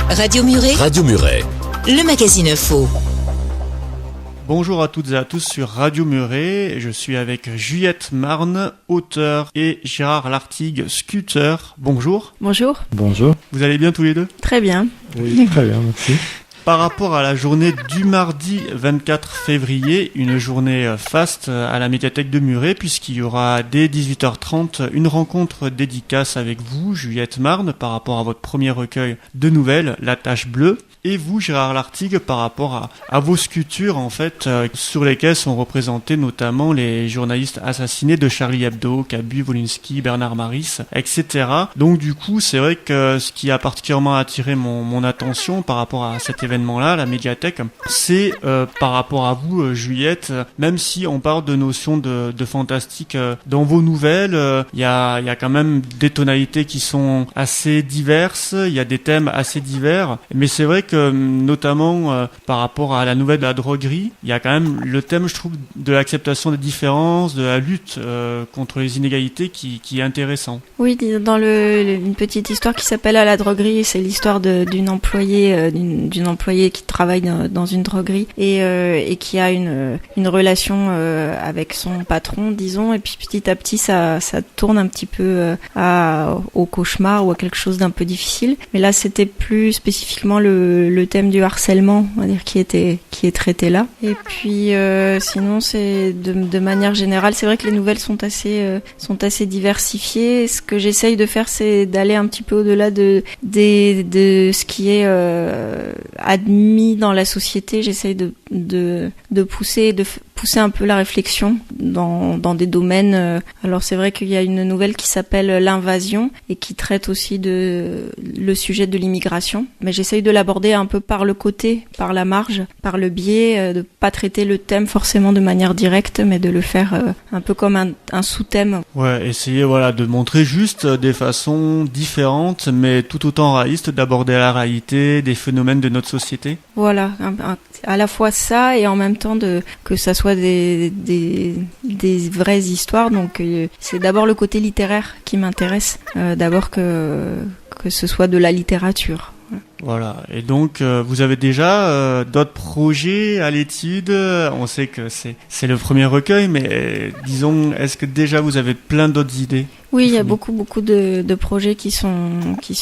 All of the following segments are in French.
Radio Muret. Radio Muret. Le magazine info. Bonjour à toutes et à tous sur Radio Muret. Je suis avec Juliette Marne, auteure, et Gérard Lartigue, sculpteur. Bonjour. Bonjour. Bonjour. Vous allez bien tous les deux ? Très bien. Oui, très bien, merci. Par rapport à la journée du mardi 24 février, une journée faste à la médiathèque de Muret, puisqu'il y aura dès 18h30 une rencontre dédicace avec vous, Juliette Marne, par rapport à votre premier recueil de nouvelles, La Tache Bleue, et vous, Gérard Lartigue, par rapport à vos sculptures, en fait, sur lesquelles sont représentés notamment les journalistes assassinés de Charlie Hebdo, Cabu, Wolinski, Bernard Maris, etc. Donc du coup, c'est vrai que ce qui a particulièrement attiré mon attention par rapport à cet événement-là, la médiathèque, c'est par rapport à vous, Juliette, même si on parle de notions de fantastique dans vos nouvelles, il y a quand même des tonalités qui sont assez diverses, il y a des thèmes assez divers, mais c'est vrai que notamment par rapport à la nouvelle de la droguerie, il y a quand même le thème, je trouve, de l'acceptation des différences, de la lutte contre les inégalités qui est intéressant. Oui, dans une petite histoire qui s'appelle À la droguerie, c'est l'histoire d'une employée, d'une employée qui travaille dans une droguerie et qui a une relation avec son patron, disons, et puis petit à petit ça tourne un petit peu au cauchemar ou à quelque chose d'un peu difficile. Mais là, c'était plus spécifiquement le thème du harcèlement, on va dire, qui est traité là. Et puis sinon, c'est de manière générale, c'est vrai que les nouvelles sont assez diversifiées. Ce que j'essaye de faire, c'est d'aller un petit peu au-delà de ce qui est admis dans la société. J'essaye de pousser un peu la réflexion dans des domaines. Alors c'est vrai qu'il y a une nouvelle qui s'appelle L'invasion et qui traite aussi le sujet de l'immigration, mais j'essaye de l'aborder un peu par le côté, par la marge, par le biais, de pas traiter le thème forcément de manière directe, mais de le faire un peu comme un sous-thème. Ouais, essayer de montrer juste des façons différentes, mais tout autant réalistes, d'aborder la réalité, des phénomènes de notre société. Voilà, à la fois ça et en même temps que ça soit des vraies histoires. Donc c'est d'abord le côté littéraire qui m'intéresse, d'abord que ce soit de la littérature. Voilà, et donc vous avez déjà d'autres projets à l'étude. On sait que c'est le premier recueil, mais disons, est-ce que déjà vous avez plein d'autres idées ? Oui, il y a beaucoup de projets qui sont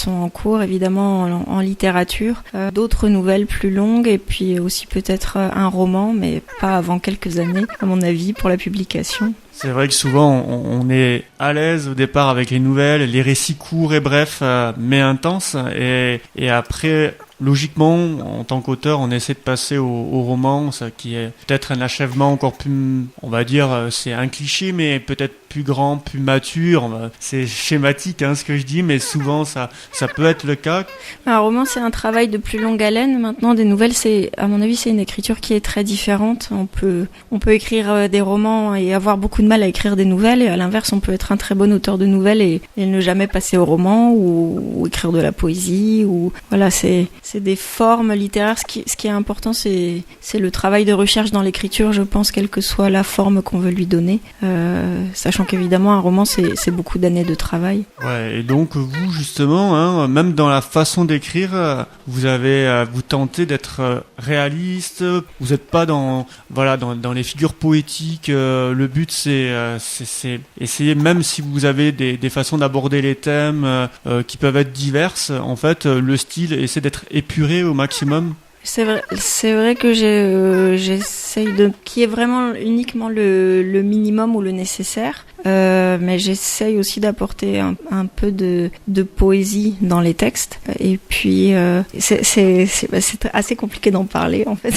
en cours, évidemment en littérature, d'autres nouvelles plus longues et puis aussi peut-être un roman, mais pas avant quelques années, à mon avis, pour la publication. C'est vrai que souvent on est à l'aise au départ avec les nouvelles, les récits courts et brefs, mais intenses, et après, logiquement, en tant qu'auteur, on essaie de passer au roman, ça qui est peut-être un achèvement encore plus, on va dire, c'est un cliché, mais peut-être plus grand, plus mature. C'est schématique ce que je dis, mais souvent ça peut être le cas. Un roman, c'est un travail de plus longue haleine. Maintenant, des nouvelles, à mon avis, c'est une écriture qui est très différente. On peut écrire des romans et avoir beaucoup de mal à écrire des nouvelles, et à l'inverse, on peut être un très bon auteur de nouvelles et ne jamais passer au roman ou écrire de la poésie. Ou voilà, c'est des formes littéraires. Ce qui est important, c'est le travail de recherche dans l'écriture, je pense, quelle que soit la forme qu'on veut lui donner, sachant qu'évidemment un roman c'est beaucoup d'années de travail. Ouais, et donc vous justement, même dans la façon d'écrire, vous tentez d'être réaliste. Vous n'êtes pas dans les figures poétiques. Le but c'est essayer, même si vous avez des façons d'aborder les thèmes qui peuvent être diverses, en fait le style essaie d'être épuré au maximum. C'est vrai que j'essaye qu'il y ait vraiment uniquement le minimum ou le nécessaire, mais j'essaye aussi d'apporter un peu de poésie dans les textes. Et puis c'est assez compliqué d'en parler en fait.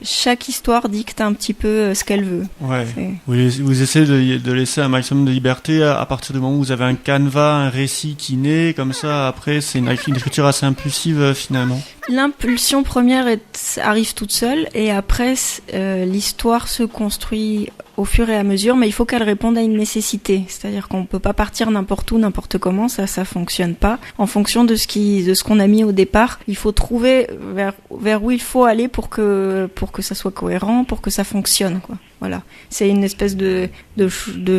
Chaque histoire dicte un petit peu ce qu'elle veut. Ouais. Vous essayez de laisser un maximum de liberté à partir du moment où vous avez un canevas, un récit qui naît comme ça. Après, c'est une écriture assez impulsive finalement. L'impulsion première arrive toute seule, et après l'histoire se construit au fur et à mesure, mais il faut qu'elle réponde à une nécessité. C'est-à-dire qu'on peut pas partir n'importe où, n'importe comment, ça fonctionne pas. En fonction de ce qu'on a mis au départ, il faut trouver vers où il faut aller pour que ça soit cohérent, pour que ça fonctionne, quoi. Voilà. C'est une espèce de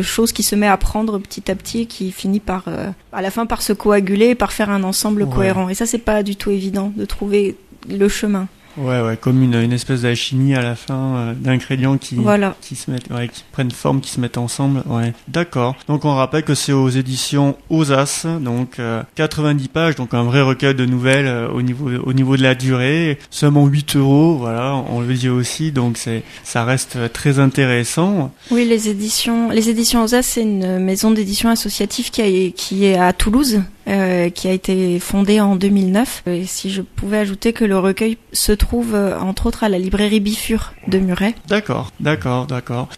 chose qui se met à prendre petit à petit et qui finit par, à la fin, par se coaguler et par faire un ensemble cohérent. Et ça, c'est pas du tout évident de trouver le chemin. Ouais, comme une espèce d'alchimie à la fin d'ingrédients qui se mettent, qui prennent forme, qui se mettent ensemble. Ouais, d'accord. Donc on rappelle que c'est aux éditions Osas, donc 90 pages, donc un vrai recueil de nouvelles au niveau de la durée, seulement 8€. Voilà, on le dit aussi, donc ça reste très intéressant. Oui, les éditions Osas, c'est une maison d'édition associative qui est à Toulouse. Qui a été fondée en 2009. Et si je pouvais ajouter que le recueil se trouve entre autres à la librairie Bifur de Muret. D'accord.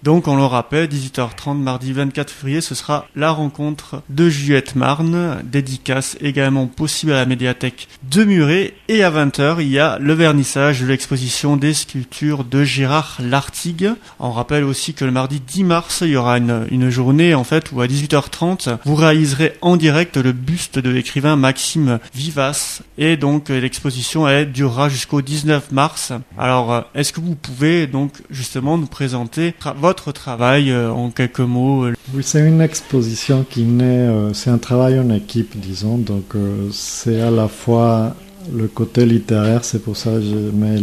Donc on le rappelle, 18h30 mardi 24 février, ce sera la rencontre de Juliette Marne, dédicace également possible à la médiathèque de Muret, et à 20h il y a le vernissage de l'exposition des sculptures de Gérard Lartigue. On rappelle aussi que le mardi 10 mars il y aura une journée en fait où à 18h30 vous réaliserez en direct le buste de l'écrivain Maxime Vivas, et donc l'exposition elle durera jusqu'au 19 mars. Alors est-ce que vous pouvez donc justement nous présenter votre travail en quelques mots? Oui, c'est une exposition qui naît, c'est un travail en équipe, disons, donc c'est à la fois le côté littéraire, c'est pour ça que j'ai mis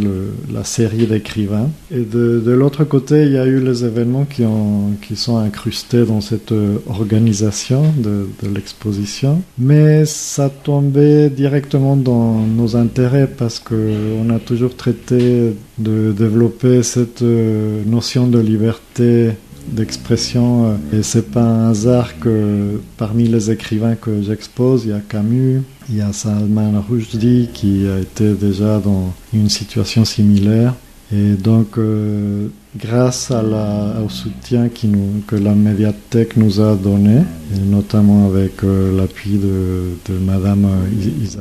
la série d'écrivains. Et de l'autre côté, il y a eu les événements qui sont incrustés dans cette organisation de l'exposition. Mais ça tombait directement dans nos intérêts parce qu'on a toujours traité de développer cette notion de liberté d'expression, et c'est pas un hasard que parmi les écrivains que j'expose, il y a Camus, il y a Salman Rushdie qui a été déjà dans une situation similaire, et donc grâce au soutien que la médiathèque nous a donné, et notamment avec l'appui de Madame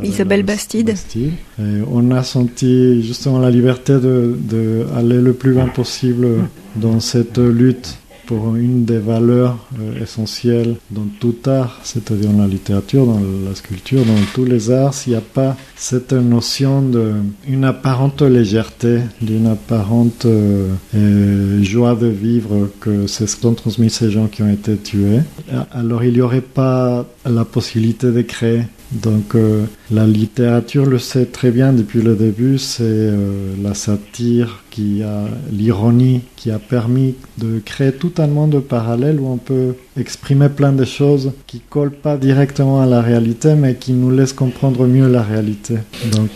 Isabelle Bastide, et on a senti justement la liberté de aller le plus loin possible dans cette lutte pour une des valeurs essentielles dans tout art, c'est-à-dire dans la littérature, dans la sculpture, dans tous les arts. S'il n'y a pas cette notion d'une apparente légèreté, d'une apparente joie de vivre, que c'est ce qu'ont transmis ces gens qui ont été tués, alors il n'y aurait pas la possibilité de créer. Donc la littérature le sait très bien depuis le début, c'est la satire, l'ironie qui a permis de créer tout un monde parallèle où on peut exprimer plein de choses qui ne collent pas directement à la réalité mais qui nous laissent comprendre mieux la réalité. Donc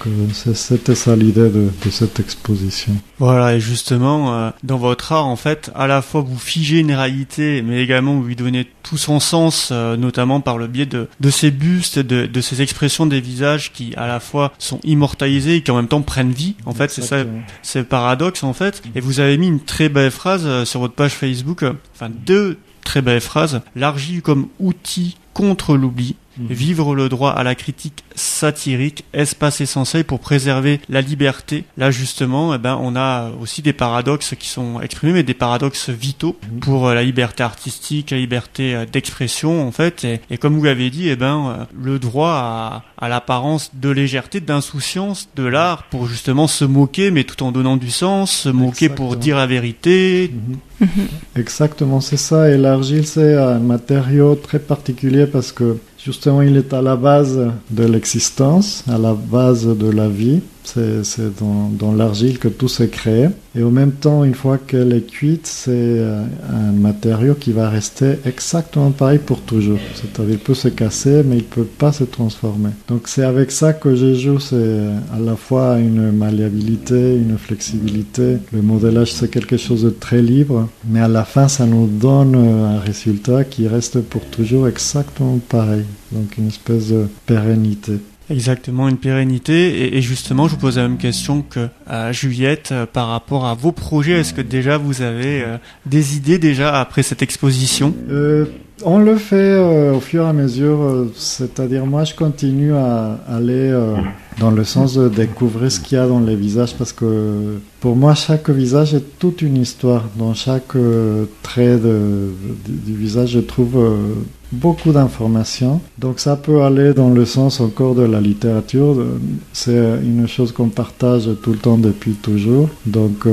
c'était ça l'idée de cette exposition. Voilà, et justement dans votre art en fait, à la fois vous figez une réalité mais également vous lui donnez tout son sens, notamment par le biais de ces bustes, de ces expressions des visages qui à la fois sont immortalisés et qui en même temps prennent vie. En fait, c'est ça, c'est le paradoxe en fait. Et vous avez mis une très belle phrase sur votre page Facebook, enfin 2 très belles phrases. L'argile comme outil contre l'oubli. Vivre le droit à la critique satirique, espace essentiel pour préserver la liberté. Là justement, on a aussi des paradoxes qui sont exprimés, mais des paradoxes vitaux pour la liberté artistique, la liberté d'expression en fait. Et comme vous l'avez dit, le droit à l'apparence de légèreté, d'insouciance de l'art pour justement se moquer, mais tout en donnant du sens, se moquer pour dire la vérité. Exactement, c'est ça. Et l'argile, c'est un matériau très particulier parce que justement, il est à la base de l'existence, à la base de la vie. C'est dans l'argile que tout s'est créé. Et en même temps, une fois qu'elle est cuite, c'est un matériau qui va rester exactement pareil pour toujours. C'est-à-dire qu'il peut se casser, mais il ne peut pas se transformer. Donc c'est avec ça que je joue. C'est à la fois une malléabilité, une flexibilité. Le modélage, c'est quelque chose de très libre. Mais à la fin, ça nous donne un résultat qui reste pour toujours exactement pareil. Donc une espèce de pérennité. Exactement, une pérennité. Et justement, je vous pose la même question que Juliette, par rapport à vos projets. Est-ce que déjà vous avez des idées déjà après cette exposition? On le fait au fur et à mesure, c'est-à-dire moi je continue à aller dans le sens de découvrir ce qu'il y a dans les visages, parce que pour moi chaque visage est toute une histoire. Dans chaque trait du visage je trouve beaucoup d'informations, donc ça peut aller dans le sens encore de la littérature. C'est une chose qu'on partage tout le temps depuis toujours, donc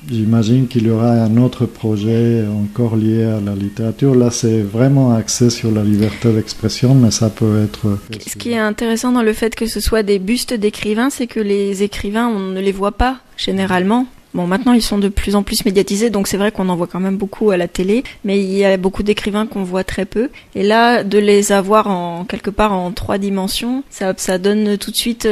j'imagine qu'il y aura un autre projet encore lié à la littérature. Là c'est vraiment axé sur la liberté d'expression, mais ça peut être... Ce qui est intéressant dans le fait que ce soit des bustes d'écrivains, c'est que les écrivains, on ne les voit pas généralement. Bon, maintenant, ils sont de plus en plus médiatisés, donc c'est vrai qu'on en voit quand même beaucoup à la télé, mais il y a beaucoup d'écrivains qu'on voit très peu. Et là, de les avoir quelque part en 3 dimensions, ça donne tout de suite...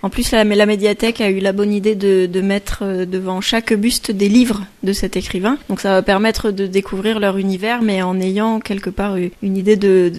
en plus, la médiathèque a eu la bonne idée de mettre devant chaque buste des livres de cet écrivain. Donc ça va permettre de découvrir leur univers, mais en ayant quelque part une idée de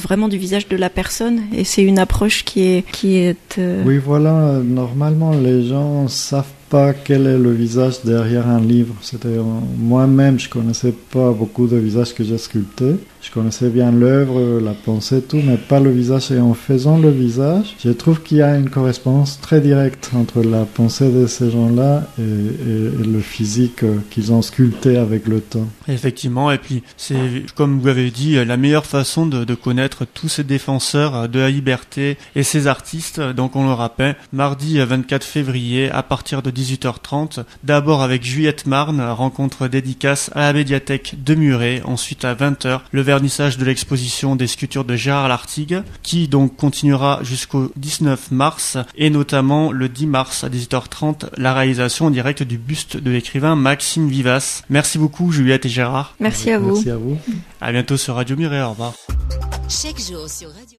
vraiment du visage de la personne. Et c'est une approche qui est Oui, voilà. Normalement, les gens savent pas quel est le visage derrière un livre. C'est-à-dire, moi-même, je connaissais pas beaucoup de visages que j'ai sculptés. Je connaissais bien l'œuvre, la pensée, tout, mais pas le visage. Et en faisant le visage, je trouve qu'il y a une correspondance très directe entre la pensée de ces gens-là et le physique qu'ils ont sculpté avec le temps. Effectivement, et puis c'est, comme vous l'avez dit, la meilleure façon de connaître tous ces défenseurs de la liberté et ces artistes. Donc on le rappelle, mardi 24 février à partir de 18h30, d'abord avec Juliette Marne, rencontre dédicace à la médiathèque de Muret, ensuite à 20h, le vernissage de l'exposition des sculptures de Gérard Lartigue, qui donc continuera jusqu'au 19 mars, et notamment le 10 mars à 18h30, la réalisation en direct du buste de l'écrivain Maxime Vivas. Merci beaucoup Juliette et Gérard. Merci à vous. Merci à vous. À bientôt sur Radio Muret, au revoir. Chaque jour sur Radio